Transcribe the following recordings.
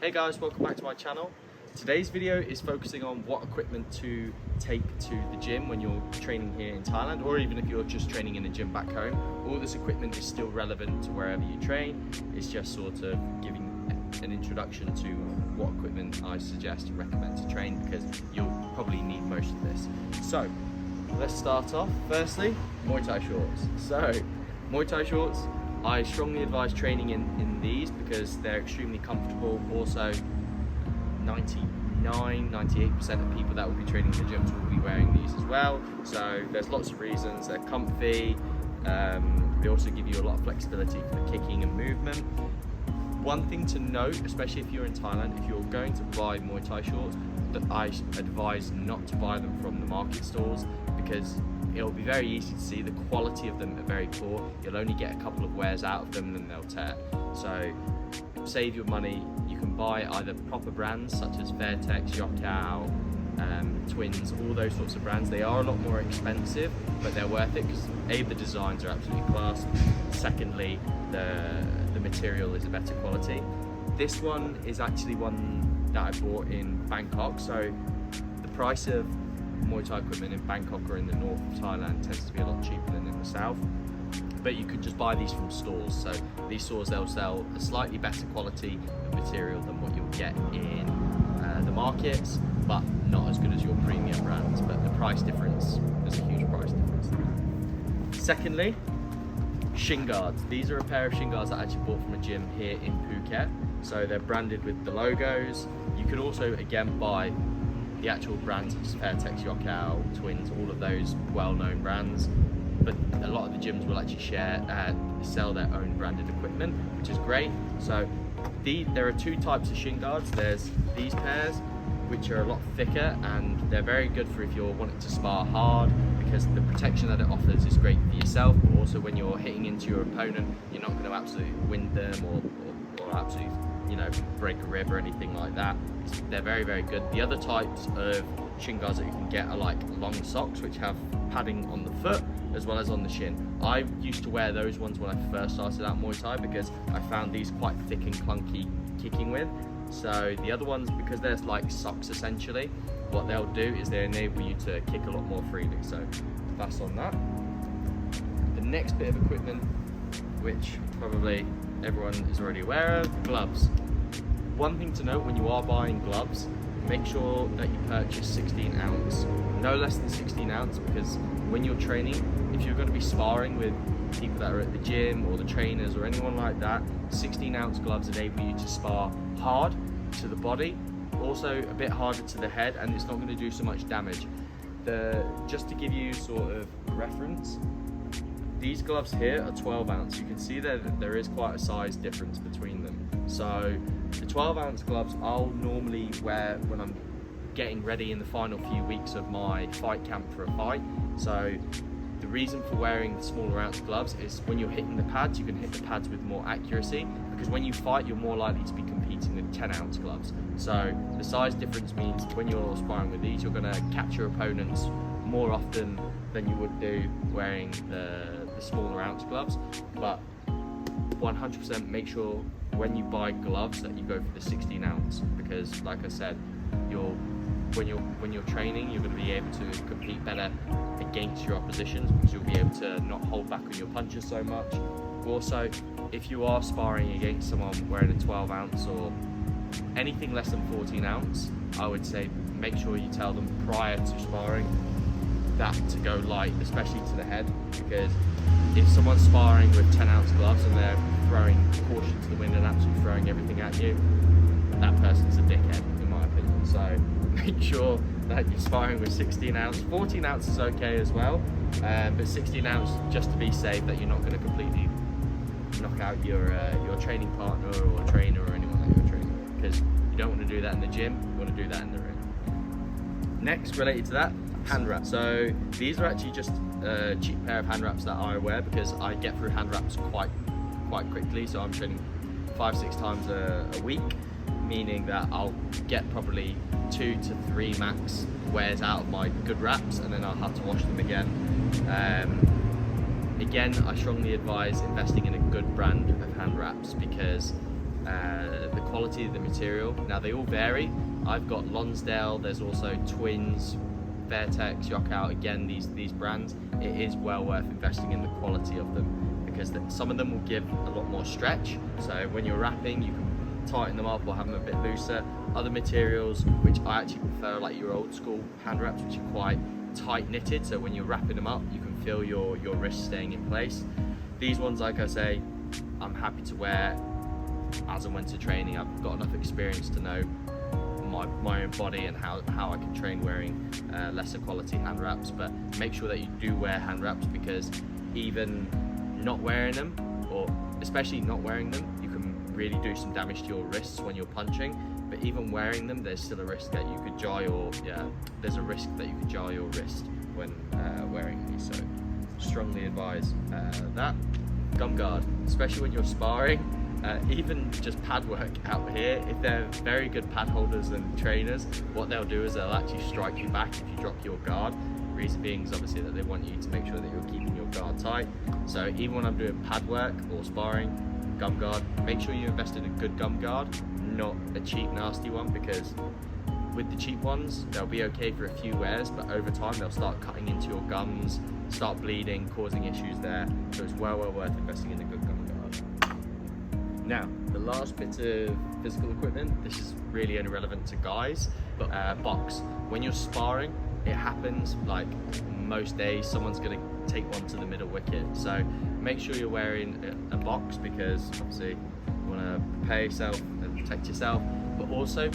Hey guys, welcome back to my channel. Today's video is focusing on what equipment to take to the gym when you're training here in Thailand, or even if you're just training in a gym back home. All this equipment is still relevant to wherever you train. It's just sort of giving an introduction to what equipment I suggest and recommend to train, because you'll probably need most of this. So let's start off. Firstly, Muay Thai shorts. So Muay Thai shorts, I strongly advise training in these because they're extremely comfortable. Also, 98% of people that will be training in the gyms will be wearing these as well. So there's lots of reasons. They're comfy. They also give you a lot of flexibility for the kicking and movement. One thing to note, especially if you're in Thailand, if you're going to buy Muay Thai shorts, that I advise not to buy them from the market stores, because it'll be very easy to see the quality of them are very poor. You'll only get a couple of wears out of them and then they'll tear. So save your money. You can buy either proper brands such as Fairtex, Yokkao, Twins, all those sorts of brands. They are a lot more expensive, but they're worth it because A, the designs are absolutely class. Secondly, the material is a better quality. This one is actually one that I bought in Bangkok. So the price of Muay Thai equipment in Bangkok or in the north of Thailand tends to be a lot cheaper than in the south, but you could just buy these from stores. So these stores, they'll sell a slightly better quality of material than what you'll get in the markets, but not as good as your premium brands. But the price difference, there's a huge price difference there. Secondly, shin guards. These are a pair of shin guards that I actually bought from a gym here in Phuket. So they're branded with the logos. You could also again buy the actual brands such as Fairtex, Yokkao, Twins, all of those well-known brands. But a lot of the gyms will actually sell their own branded equipment, which is great. So there are two types of shin guards. There's these pairs, which are a lot thicker, and they're very good for if you're wanting to spar hard, because the protection that it offers is great for yourself, but also when you're hitting into your opponent, you're not going to absolutely wind them or absolutely, break a rib or anything like that. They're very, very good. The other types of shin guards that you can get are like long socks, which have padding on the foot as well as on the shin. I used to wear those ones when I first started out Muay Thai because I found these quite thick and clunky kicking with. So the other ones, because they're like socks essentially, what they'll do is they enable you to kick a lot more freely. So that's on that. The next bit of equipment, which probably everyone is already aware of, gloves. One thing to note when you are buying gloves, make sure that you purchase 16 ounce, no less than 16 ounce, because when you're training, if you're going to be sparring with people that are at the gym or the trainers or anyone like that, 16 ounce gloves enable you to spar hard to the body, also a bit harder to the head, and it's not going to do so much damage. Just to give you sort of reference, these gloves here are 12 ounce. You can see that there is quite a size difference between them. So the 12 ounce gloves I'll normally wear when I'm getting ready in the final few weeks of my fight camp for a fight. So the reason for wearing the smaller ounce gloves is when you're hitting the pads, you can hit the pads with more accuracy, because when you fight, you're more likely to be competing with 10 ounce gloves. So the size difference means when you're sparring with these, you're going to catch your opponents more often than you would do wearing the smaller ounce gloves. But 100% make sure when you buy gloves that you go for the 16 ounce, because like I said, when you're training, you're going to be able to compete better against your oppositions, because you'll be able to not hold back on your punches so much. Also, if you are sparring against someone wearing a 12 ounce or anything less than 14 ounce, I would say make sure you tell them prior to sparring that to go light, especially to the head, because if someone's sparring with 10 ounce gloves and they're throwing caution to the wind and absolutely throwing everything at you, that person's a dickhead in my opinion. So make sure that you're sparring with 16 ounce. 14 ounce is okay as well, but 16 ounce just to be safe, that you're not going to completely knock out your training partner or trainer or anyone that you're training, because you don't want to do that in the gym, you want to do that in the ring. Next, related to that, hand wraps. So these are actually just a cheap pair of hand wraps that I wear because I get through hand wraps quite quickly. So I'm training 5-6 times a week, meaning that I'll get probably 2 to 3 max wears out of my good wraps, and then I'll have to wash them again. Again, I strongly advise investing in a good brand of hand wraps, because the quality of the material. Now they all vary. I've got Lonsdale, there's also Twins, Fairtex, Yockout, again these brands. It is well worth investing in the quality of them, because some of them will give a lot more stretch, so when you're wrapping you can tighten them up or have them a bit looser. Other materials, which I actually prefer, like your old school hand wraps, which are quite tight knitted, so when you're wrapping them up you can feel your wrist staying in place. These ones, like I say, I'm happy to wear as and when to training. I've got enough experience to know my own body and how I can train wearing lesser quality hand wraps. But make sure that you do wear hand wraps, because even not wearing them, or especially not wearing them, you can really do some damage to your wrists when you're punching. But even wearing them, there's still a risk that you could jar your wrist when wearing these. So strongly advise that. Gum guard, especially when you're sparring. Even just pad work out here, if they're very good pad holders and trainers, what they'll do is they'll actually strike you back if you drop your guard. Reason being is obviously that they want you to make sure that you're keeping your guard tight. So even when I'm doing pad work or sparring, gum guard, make sure you invest in a good gum guard, not a cheap nasty one, because with the cheap ones they'll be okay for a few wears, but over time they'll start cutting into your gums, start bleeding, causing issues there. So it's well worth investing in a good gum guard. Now, the last bit of physical equipment, this is really only relevant to guys, but box. When you're sparring, it happens like most days, someone's going to take one to the middle wicket. So make sure you're wearing a box, because obviously you want to prepare yourself and protect yourself, but also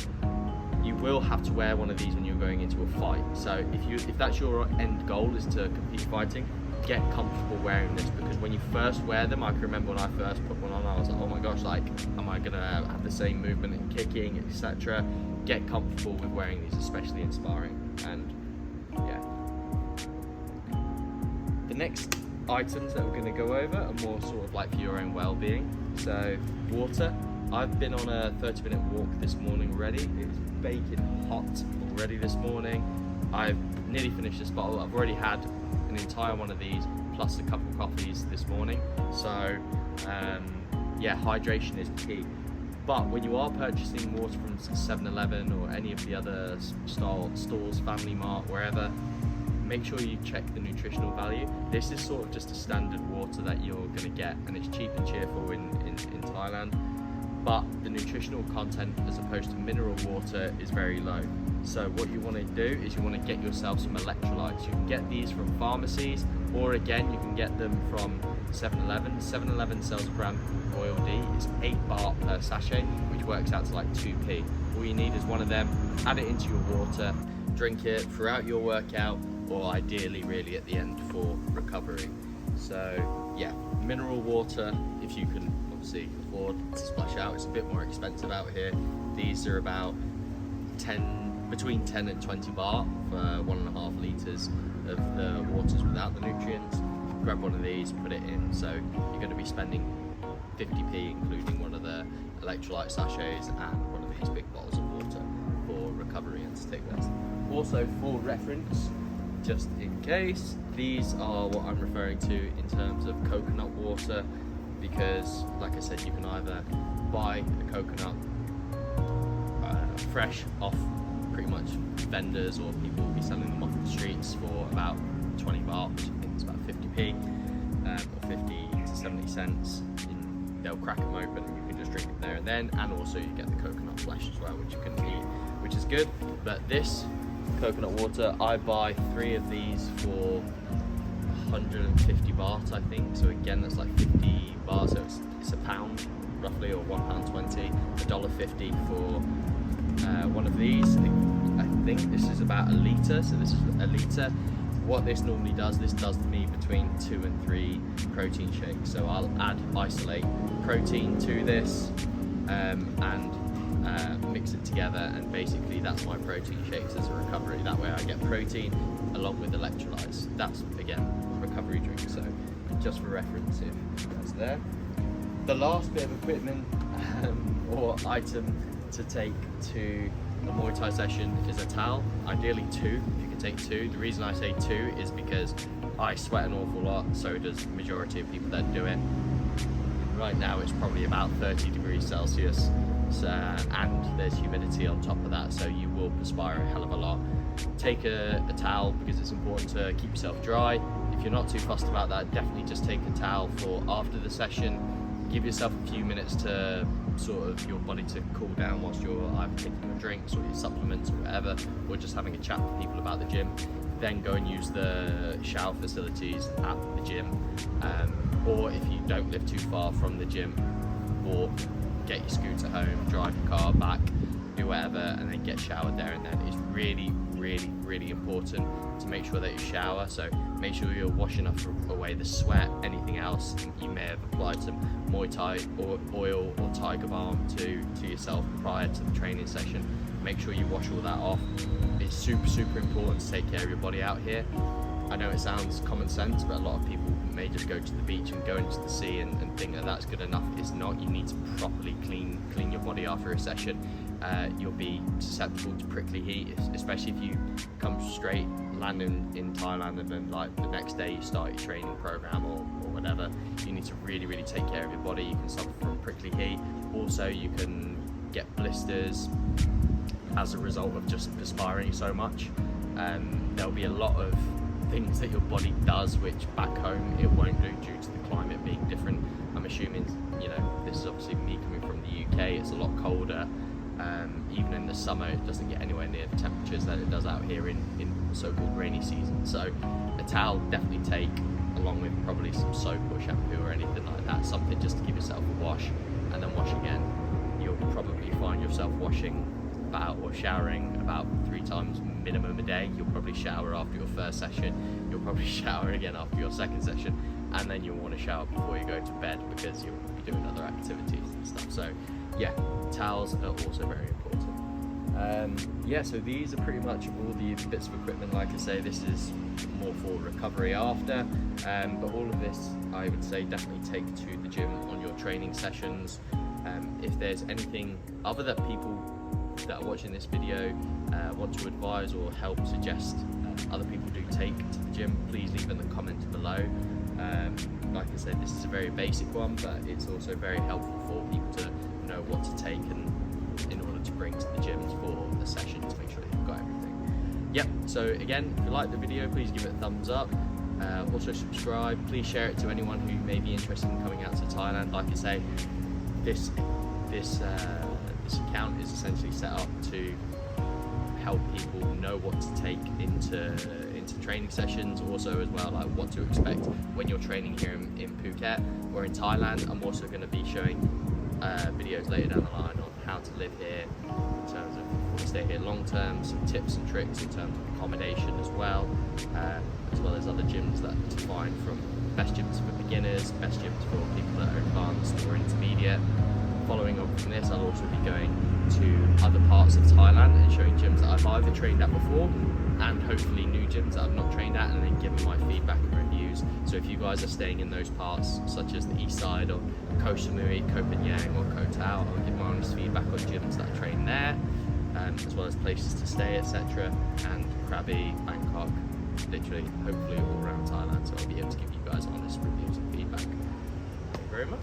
you will have to wear one of these when you're going into a fight. So if that's your end goal, is to compete fighting, get comfortable wearing this, because when you first wear them, I can remember when I first put one on, I was like, oh my gosh, like, am I gonna have the same movement in kicking, etc. Get comfortable with wearing these, especially in sparring. And yeah, the next items that we're going to go over are more sort of like for your own well-being. So water. I've been on a 30-minute walk this morning already. It's baking hot already this morning. I've nearly finished this bottle. I've already had an entire one of these plus a couple of coffees this morning. So yeah, hydration is key. But when you are purchasing water from 7-Eleven or any of the other stores, Family Mart, wherever, make sure you check the nutritional value. This is sort of just a standard water that you're going to get, and it's cheap and cheerful in Thailand. But the nutritional content, as opposed to mineral water, is very low. So what you want to do is you want to get yourself some electrolytes. You can get these from pharmacies, or again you can get them from 7-Eleven. 7-Eleven sells a brand called Royal D. It's 8 baht per sachet, which works out to like 2p. All you need is one of them, add it into your water, drink it throughout your workout, or ideally really at the end for recovery. So yeah, mineral water, if you can obviously afford to splash out. It's a bit more expensive out here. These are about between 10 and 20 baht for 1.5 litres of the waters without the nutrients. Grab one of these, put it in, so you're going to be spending 50p, including one of the electrolyte sachets and one of these big bottles of water for recovery and stiffness. Also, for reference, just in case, these are what I'm referring to in terms of coconut water, because like I said, you can either buy a coconut fresh off pretty much vendors, or people will be selling them off the streets for about 20 baht, which I think is about 50p, or 50 to 70 cents. They'll crack them open and you can just drink it there and then, and also you get the coconut flesh as well, which you can eat, which is good. But this coconut water, I buy 3 of these for 150 baht, I think. So again, that's like 50 baht, so it's a pound roughly, or £1.20, $1.50 for one of these. I think this is about a litre, so this is a litre. What this normally does, this does me between 2 and 3 protein shakes. So I'll isolate protein to this and mix it together, and basically that's my protein shakes as a recovery. That way I get protein along with electrolytes. That's again a recovery drink, so just for reference if that's there. The last bit of equipment or item to take to a Muay Thai session is a towel, ideally 2, if you can take 2. The reason I say 2 is because I sweat an awful lot, so does the majority of people that do it. right now it's probably about 30 degrees Celsius, and there's humidity on top of that, so you will perspire a hell of a lot. Take a towel, because it's important to keep yourself dry. If you're not too fussed about that, definitely just take a towel for after the session. Give yourself a few minutes to sort of your body to cool down whilst you're either taking your drinks or your supplements or whatever, or just having a chat with people about the gym. Then go and use the shower facilities at the gym, or if you don't live too far from the gym, walk, get your scooter home, drive your car back, do whatever, and then get showered there and then. It's really, really, really important to make sure that you shower. So make sure you're washing away the sweat, anything else you may have applied some Muay Thai or oil or Tiger Balm to yourself prior to the training session. Make sure you wash all that off. It's super, super important to take care of your body out here. I know it sounds common sense, but a lot of people may just go to the beach and go into the sea and think that that's good enough. It's not. You need to properly clean your body after a session. You'll be susceptible to prickly heat, especially if you come straight landing in Thailand and then like the next day you start your training program or whatever. You need to really, really take care of your body. You can suffer from prickly heat. Also, you can get blisters as a result of just perspiring so much. There'll be a lot of things that your body does which back home it won't do due to the climate being different. I'm assuming, you know, this is obviously me coming from the UK, it's a lot colder. Even in the summer it doesn't get anywhere near the temperatures that it does out here in so-called rainy season. So a towel definitely take, along with probably some soap or shampoo or anything like that, something just to give yourself a wash and then wash again. You'll probably find yourself washing or showering about 3 times minimum a day. You'll probably shower after your first session, you'll probably shower again after your second session, and then you'll want to shower before you go to bed because you'll be doing other activities and stuff. So yeah, towels are also very important. Yeah, so these are pretty much all the bits of equipment. Like I say, this is more for recovery after, but all of this I would say definitely take to the gym on your training sessions. If there's anything other that people that are watching this video want to advise or help suggest other people do take to the gym, please leave in the comments below. Like I said, this is a very basic one, but it's also very helpful for people to know what to take and in order to bring to the gyms for the session to make sure that you've got everything. Yep, so again, if you like the video, please give it a thumbs up. Also subscribe, please share it to anyone who may be interested in coming out to Thailand. Like I say, this account is essentially set up to help people know what to take into training sessions, also as well like what to expect when you're training here in Phuket or in Thailand. I'm also going to be showing videos later down the line on how to live here in terms of stay here long term, some tips and tricks in terms of accommodation as well as other gyms that to find, from best gyms for beginners, best gyms for people that are advanced or intermediate. Following on from this, I'll also be going to other parts of Thailand and showing gyms that I've either trained at before and hopefully new gyms that I've not trained at, and then giving my feedback and reviews. So if you guys are staying in those parts such as the east side or Koh Samui, Koh Phangan or Koh Tao, I'll give my honest feedback on gyms that I train there, as well as places to stay, etc. and Krabi, Bangkok, literally hopefully all around Thailand, so I'll be able to give you guys honest reviews and feedback. Thank you very much.